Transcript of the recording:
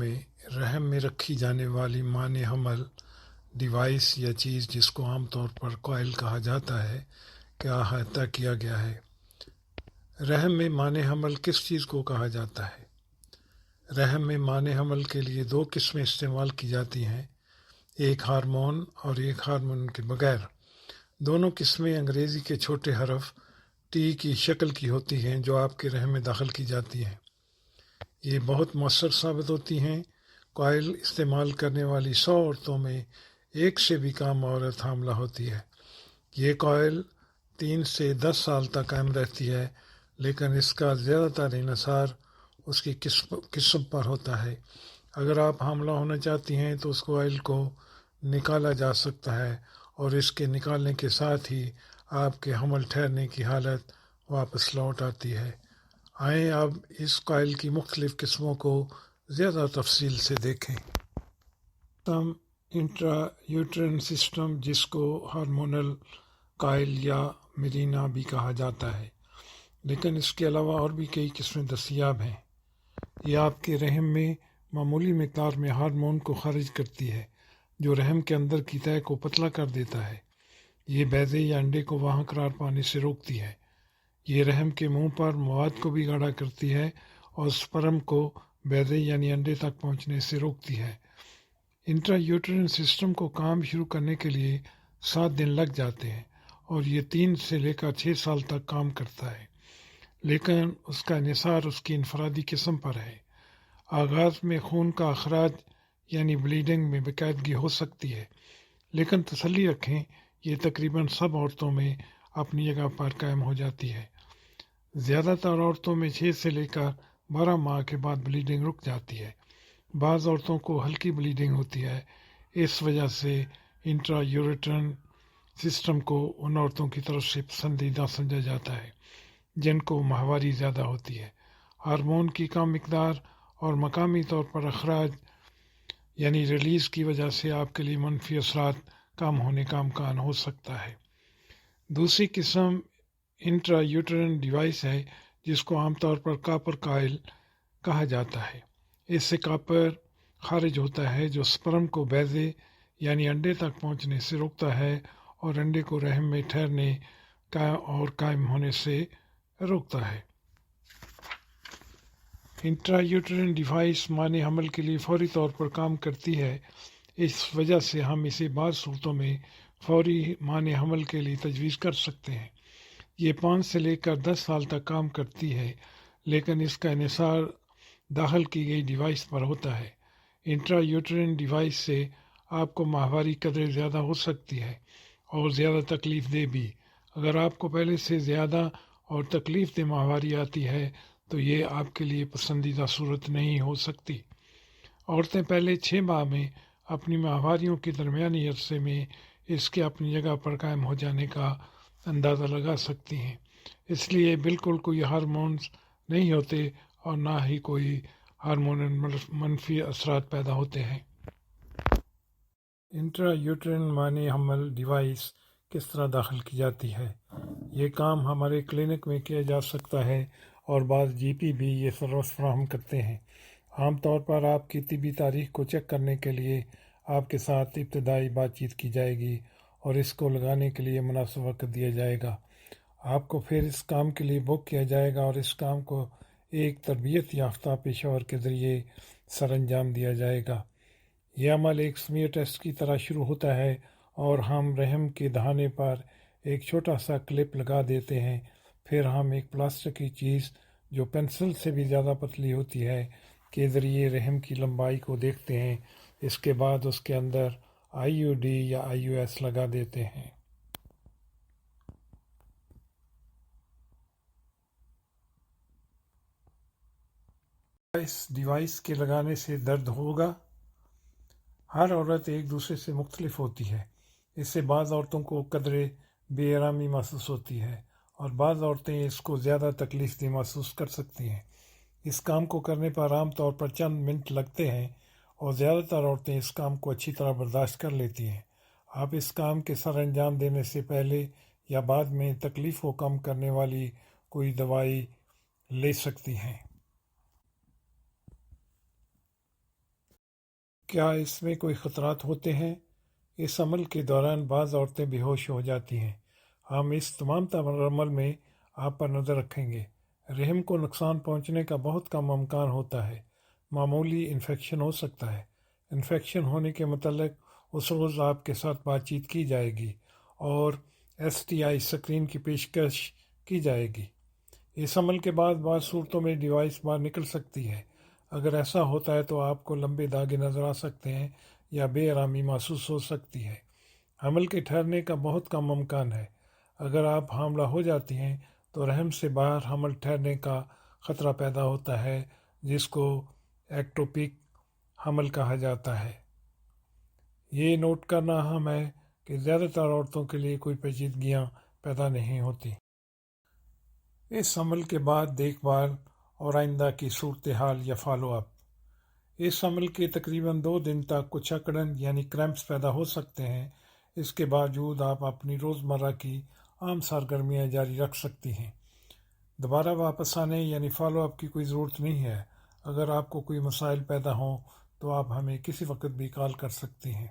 میں رحم میں رکھی جانے والی معنی حمل ڈیوائس یا چیز جس کو عام طور پر کوائل کہا جاتا ہے کا احاطہ کیا گیا ہے۔ رحم میں معنی حمل کس چیز کو کہا جاتا ہے؟ رحم میں معنی حمل کے لیے دو قسمیں استعمال کی جاتی ہیں، ایک ہارمون اور ایک ہارمون کے بغیر۔ دونوں قسمیں انگریزی کے چھوٹے حرف ٹی کی شکل کی ہوتی ہیں جو آپ کے رحم میں داخل کی جاتی ہیں۔ یہ بہت مؤثر ثابت ہوتی ہیں۔ کوائل استعمال کرنے والی 100 عورتوں میں ایک سے بھی کم عورت حاملہ ہوتی ہے۔ یہ کوائل 3 سے 10 سال تک قائم رہتی ہے، لیکن اس کا زیادہ تر انحصار اس کی قسم پر ہوتا ہے۔ اگر آپ حاملہ ہونا چاہتی ہیں تو اس کوائل کو نکالا جا سکتا ہے اور اس کے نکالنے کے ساتھ ہی آپ کے حمل ٹھہرنے کی حالت واپس لوٹ آتی ہے۔ آئیں اب اس کوائل کی مختلف قسموں کو زیادہ تفصیل سے دیکھیں۔ انٹرا یوٹرین سسٹم، جس کو ہارمونل کوائل یا میرینا بھی کہا جاتا ہے، لیکن اس کے علاوہ اور بھی کئی قسمیں دستیاب ہیں۔ یہ آپ کے رحم میں معمولی مقدار میں ہارمون کو خارج کرتی ہے جو رحم کے اندر کی تہہ کو پتلا کر دیتا ہے۔ یہ بیضے یا انڈے کو وہاں قرار پانے سے روکتی ہے۔ یہ رحم کے منہ پر مواد کو بھی گاڑھا کرتی ہے اور سپرم کو بیضے یعنی انڈے تک پہنچنے سے روکتی ہے۔ انٹرا یوٹرین سسٹم کو کام شروع کرنے کے لیے 7 دن لگ جاتے ہیں اور یہ 3 سے لے کر 6 سال تک کام کرتا ہے، لیکن اس کا انحصار اس کی انفرادی قسم پر ہے۔ آغاز میں خون کا اخراج یعنی بلیڈنگ میں باقاعدگی ہو سکتی ہے، لیکن تسلی رکھیں، یہ تقریباً سب عورتوں میں اپنی جگہ پر قائم ہو جاتی ہے۔ زیادہ تر عورتوں میں 6 سے لے کر 12 ماہ کے بعد بلیڈنگ رک جاتی ہے۔ بعض عورتوں کو ہلکی بلیڈنگ ہوتی ہے۔ اس وجہ سے انٹرا یوٹرین سسٹم کو ان عورتوں کی طرف سے پسندیدہ سمجھا جاتا ہے جن کو ماہواری زیادہ ہوتی ہے۔ ہارمون کی کم مقدار اور مقامی طور پر اخراج یعنی ریلیز کی وجہ سے آپ کے لیے منفی اثرات کم ہونے کا امکان ہو سکتا ہے۔ دوسری قسم انٹرا یوٹرین ڈیوائس ہے جس کو عام طور پر کاپر کوائل کہا جاتا ہے۔ اس سے کاپر خارج ہوتا ہے جو سپرم کو بیضے یعنی انڈے تک پہنچنے سے روکتا ہے اور انڈے کو رحم میں ٹھہرنے اور قائم ہونے سے روکتا ہے۔ انٹرا یوٹرین ڈیوائس معنی حمل کے لیے فوری طور پر کام کرتی ہے، اس وجہ سے ہم اسے بعض صورتوں میں فوری معنی حمل کے لیے تجویز کر سکتے ہیں۔ یہ 5 سے لے کر 10 سال تک کام کرتی ہے، لیکن اس کا انحصار داخل کی گئی ڈیوائس پر ہوتا ہے۔ انٹرا یوٹرین ڈیوائس سے آپ کو ماہواری قدرے زیادہ ہو سکتی ہے اور زیادہ تکلیف دہ بھی۔ اگر آپ کو پہلے سے زیادہ اور تکلیف دہ ماہواری آتی ہے تو یہ آپ کے لیے پسندیدہ صورت نہیں ہو سکتی۔ عورتیں پہلے 6 ماہ میں اپنی ماہواریوں کے درمیانی عرصے میں اس کے اپنی جگہ پر قائم ہو جانے کا اندازہ لگا سکتی ہیں، اس لیے بالکل کوئی ہارمونز نہیں ہوتے اور نہ ہی کوئی ہارمونل منفی اثرات پیدا ہوتے ہیں۔ انٹرا یوٹرین معنی حمل ڈیوائس کس طرح داخل کی جاتی ہے؟ یہ کام ہمارے کلینک میں کیا جا سکتا ہے اور بعض جی پی بھی یہ سروس فراہم کرتے ہیں۔ عام طور پر آپ کی طبی تاریخ کو چیک کرنے کے لیے آپ کے ساتھ ابتدائی بات چیت کی جائے گی اور اس کو لگانے کے لیے مناسب وقت دیا جائے گا۔ آپ کو پھر اس کام کے لیے بک کیا جائے گا اور اس کام کو ایک تربیت یافتہ پیشہ ور کے ذریعے سر انجام دیا جائے گا۔ یہ عمل ایک سمیئر ٹیسٹ کی طرح شروع ہوتا ہے اور ہم رحم کے دہانے پر ایک چھوٹا سا کلپ لگا دیتے ہیں، پھر ہم ایک پلاسٹک کی چیز جو پنسل سے بھی زیادہ پتلی ہوتی ہے کے ذریعے رحم کی لمبائی کو دیکھتے ہیں۔ اس کے بعد اس کے اندر آئی یو ڈی یا آئی یو ایس لگا دیتے ہیں۔ اس ڈیوائس کے لگانے سے درد ہوگا؟ ہر عورت ایک دوسرے سے مختلف ہوتی ہے۔ اس سے بعض عورتوں کو قدرے بے آرامی محسوس ہوتی ہے اور بعض عورتیں اس کو زیادہ تکلیف دہ محسوس کر سکتی ہیں۔ اس کام کو کرنے پر عام طور پر چند منٹ لگتے ہیں اور زیادہ تر عورتیں اس کام کو اچھی طرح برداشت کر لیتی ہیں۔ آپ اس کام کے سر انجام دینے سے پہلے یا بعد میں تکلیف کو کم کرنے والی کوئی دوائی لے سکتی ہیں۔ کیا اس میں کوئی خطرات ہوتے ہیں؟ اس عمل کے دوران بعض عورتیں بے ہوش ہو جاتی ہیں۔ ہم اس تمام تر عمل میں آپ پر نظر رکھیں گے۔ رحم کو نقصان پہنچنے کا بہت کم امکان ہوتا ہے۔ معمولی انفیکشن ہو سکتا ہے۔ انفیکشن ہونے کے متعلق اس روز آپ کے ساتھ بات چیت کی جائے گی اور STI اسکرین کی پیشکش کی جائے گی۔ اس عمل کے بعد بعض صورتوں میں ڈیوائس باہر نکل سکتی ہے۔ اگر ایسا ہوتا ہے تو آپ کو لمبے داغے نظر آ سکتے ہیں یا بے آرامی محسوس ہو سکتی ہے۔ حمل کے ٹھہرنے کا بہت کم امکان ہے۔ اگر آپ حاملہ ہو جاتی ہیں تو رحم سے باہر حمل ٹھہرنے کا خطرہ پیدا ہوتا ہے، جس کو ایکٹوپک حمل کہا جاتا ہے۔ یہ نوٹ کرنا اہم ہے کہ زیادہ تر عورتوں کے لیے کوئی پیچیدگیاں پیدا نہیں ہوتی۔ اس عمل کے بعد دیکھ بھال اور آئندہ کی صورتحال یا فالو اپ۔ اس عمل کے تقریباً 2 دن تک کچھ اکڑن یعنی کریمپس پیدا ہو سکتے ہیں۔ اس کے باوجود آپ اپنی روزمرہ کی عام سرگرمیاں جاری رکھ سکتی ہیں۔ دوبارہ واپس آنے یعنی فالو اپ کی کوئی ضرورت نہیں ہے۔ اگر آپ کو کوئی مسائل پیدا ہوں تو آپ ہمیں کسی وقت بھی کال کر سکتی ہیں۔